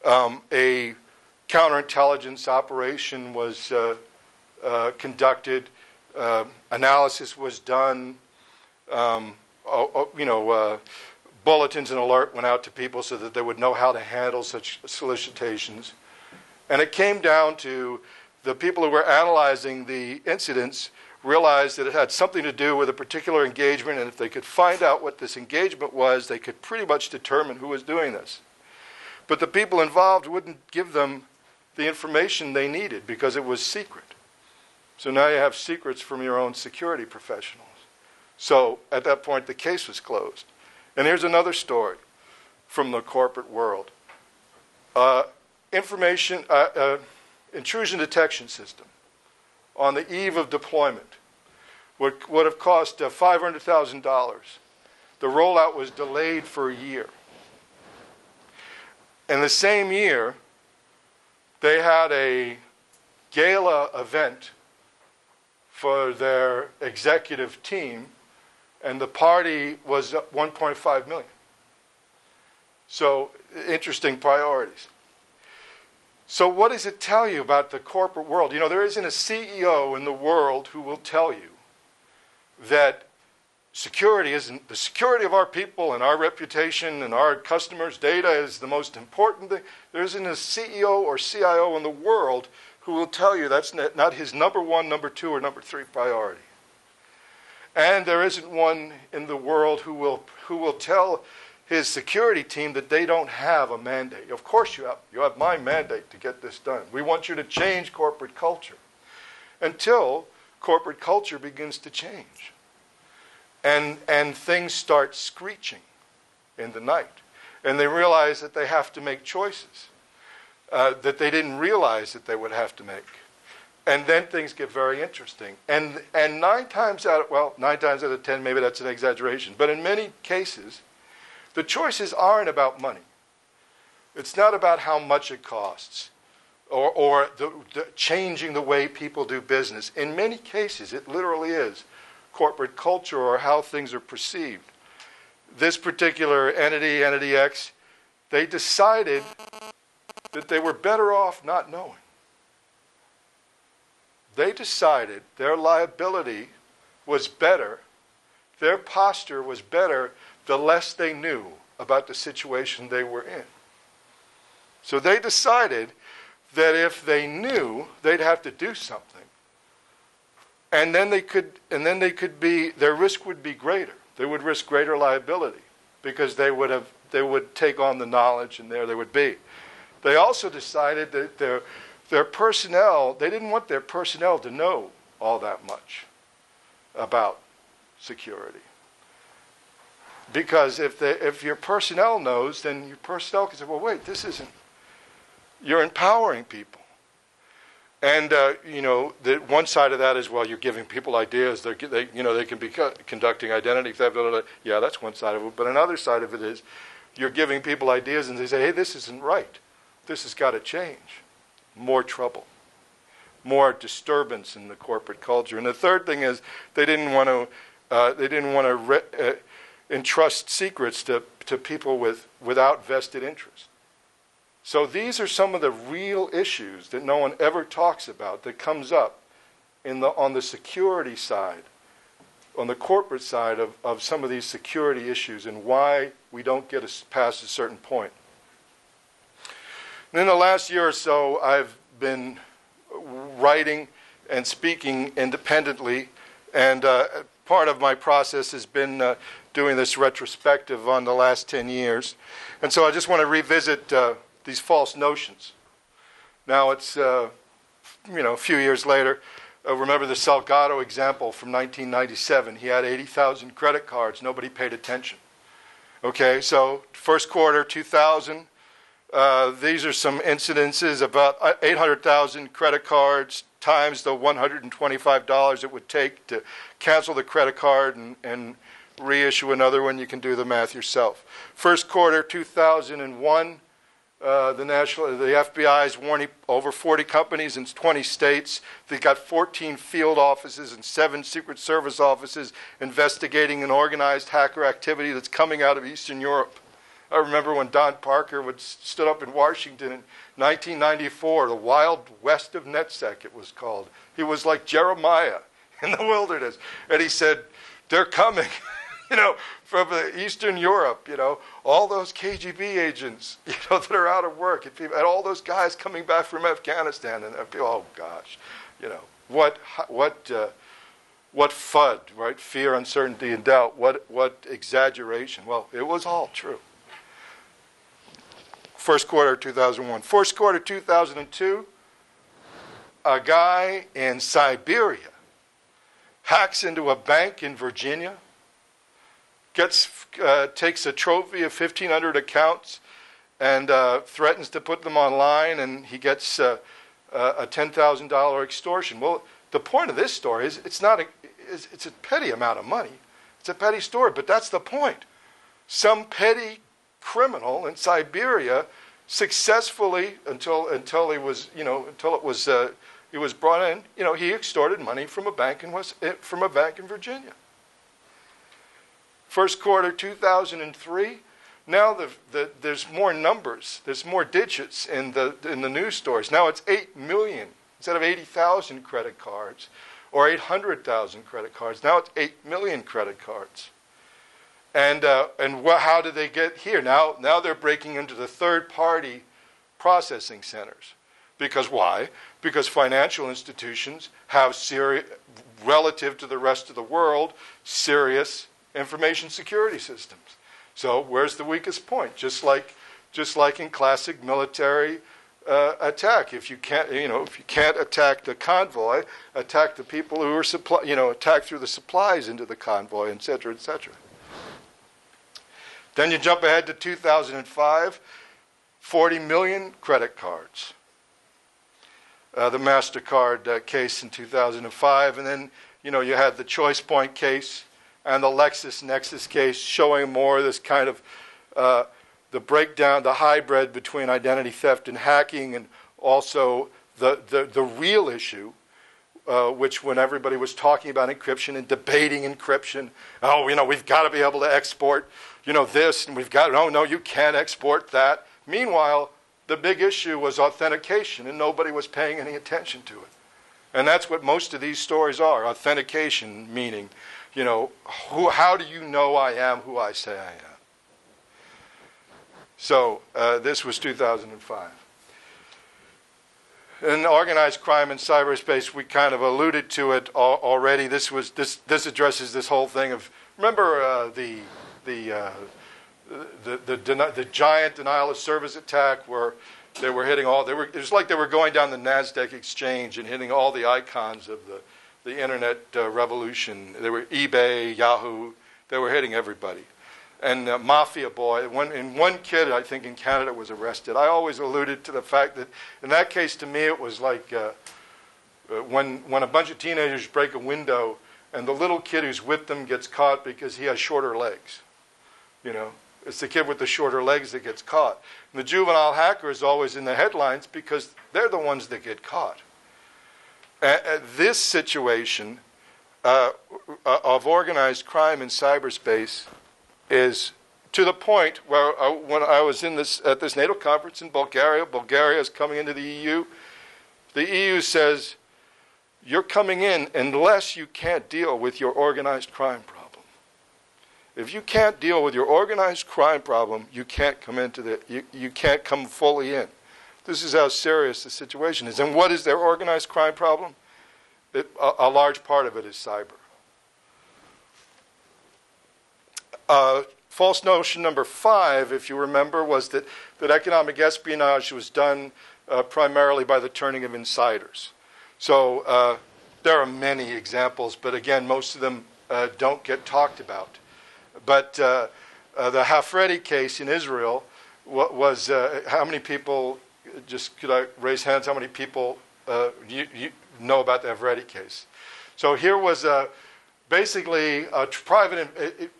A counterintelligence operation was conducted. Analysis was done. Bulletins and alert went out to people so that they would know how to handle such solicitations. And it came down to the people who were analyzing the incidents realized that it had something to do with a particular engagement, and if they could find out what this engagement was, they could pretty much determine who was doing this. But the people involved wouldn't give them the information they needed because it was secret. So now you have secrets from your own security professionals. So at that point, the case was closed. And here's another story from the corporate world. Intrusion detection system on the eve of deployment would have cost $500,000. The rollout was delayed for a year. In the same year, they had a gala event for their executive team, and the party was $1.5 million. So, interesting priorities. So what does it tell you about the corporate world? You know, there isn't a CEO in the world who will tell you that security isn't, the security of our people and our reputation and our customers' data is the most important thing. There isn't a CEO or CIO in the world who will tell you that's not his number one, number two, or number three priority. And there isn't one in the world who will tell his security team that they don't have a mandate. Of course you have. You have my mandate to get this done. We want you to change corporate culture. Until corporate culture begins to change. And things start screeching in the night. And they realize that they have to make choices that they didn't realize that they would have to make. And then things get very interesting. And 9 times out of 10, maybe that's an exaggeration, but in many cases, the choices aren't about money. It's not about how much it costs or the changing the way people do business. In many cases, it literally is corporate culture or how things are perceived. This particular entity X, they decided that they were better off not knowing. They decided their liability was better, their posture was better, the less they knew about the situation they were in. So they decided that if they knew, they'd have to do something. And then their risk would be greater. They would risk greater liability because they would take on the knowledge, and there they would be. They also decided that their personnel, they didn't want their personnel to know all that much about security. Because if your personnel knows, then your personnel can say, well, wait, this isn't, you're empowering people. And, the one side of that is, well, you're giving people ideas. They can be conducting identity theft. Yeah, that's one side of it. But another side of it is you're giving people ideas and they say, hey, this isn't right. This has got to change. More trouble. More disturbance in the corporate culture. And the third thing is they didn't want to entrust secrets to people without vested interest. So these are some of the real issues that no one ever talks about that comes up on the security side, on the corporate side of some of these security issues and why we don't get past a certain point. And in the last year or so, I've been writing and speaking independently, and part of my process has been doing this retrospective on the last 10 years. And so I just want to revisit these false notions. Now it's, a few years later. Remember the Salgado example from 1997. He had 80,000 credit cards. Nobody paid attention. Okay, so first quarter 2000, these are some incidences, about 800,000 credit cards times the $125 it would take to cancel the credit card and reissue another one. You can do the math yourself. First quarter 2001, the FBI is warning over 40 companies in 20 states. They've got 14 field offices and 7 Secret Service offices investigating an organized hacker activity that's coming out of Eastern Europe. I remember when Don Parker stood up in Washington in 1994, the Wild West of NetSec, it was called. He was like Jeremiah in the wilderness. And he said, they're coming, from Eastern Europe, all those KGB agents, that are out of work, and all those guys coming back from Afghanistan. And people, oh gosh, what FUD, right? Fear, uncertainty, and doubt. What exaggeration. Well, it was all true. First quarter 2001. First quarter 2002, a guy in Siberia hacks into a bank in Virginia, takes a trophy of 1,500 accounts, and threatens to put them online, and he gets a $10,000 extortion. Well, the point of this story is it's a petty amount of money. It's a petty story, but that's the point. Some petty criminal in Siberia successfully, until he was he was brought in, he extorted money from a bank in Virginia. First quarter 2003. Now there's more numbers. There's more digits in the news stories. Now it's 8 million instead of 80,000 credit cards or 800,000 credit cards. Now it's 8 million credit cards. And how did they get here? Now they're breaking into the third-party processing centers. Because why? Because financial institutions have relative to the rest of the world, serious information security systems. So where's the weakest point? Just like in classic military attack, if you can't attack the convoy, attack the people who are attack through the supplies into the convoy, et cetera, et cetera. Then you jump ahead to 2005, 40 million credit cards. The MasterCard case in 2005, and then you had the Choice Point case and the LexisNexis case, showing more this kind of the breakdown, the hybrid between identity theft and hacking, and also the real issue, which when everybody was talking about encryption and debating encryption, we've got to be able to export, this, and no, you can't export that. Meanwhile, the big issue was authentication, and nobody was paying any attention to it. And that's what most of these stories are. Authentication, meaning, how do you know I am who I say I am? So this was 2005. In organized crime in cyberspace, we kind of alluded to it already. This addresses this whole thing of, remember the giant denial of service attack where they were hitting it was like they were going down the NASDAQ exchange and hitting all the icons of the internet revolution. They were eBay, Yahoo, they were hitting everybody. And Mafia Boy, one kid, I think in Canada, was arrested. I always alluded to the fact that in that case, to me, it was like when a bunch of teenagers break a window and the little kid who's with them gets caught because he has shorter legs. It's the kid with the shorter legs that gets caught. And the juvenile hacker is always in the headlines because they're the ones that get caught. This situation of organized crime in cyberspace is to the point where when I was at this NATO conference in Bulgaria is coming into the EU. The EU says, you're coming in unless you can't deal with your organized crime problem. If you can't deal with your organized crime problem, you can't come you can't come fully in. This is how serious the situation is. And what is their organized crime problem? A large part of it is cyber. False notion number 5, if you remember, was that economic espionage was done primarily by the turning of insiders. So there are many examples, but again, most of them don't get talked about. But the Hafredi case in Israel was how many people, just could I raise hands, how many people you know about the Hafredi case? So here was basically a private,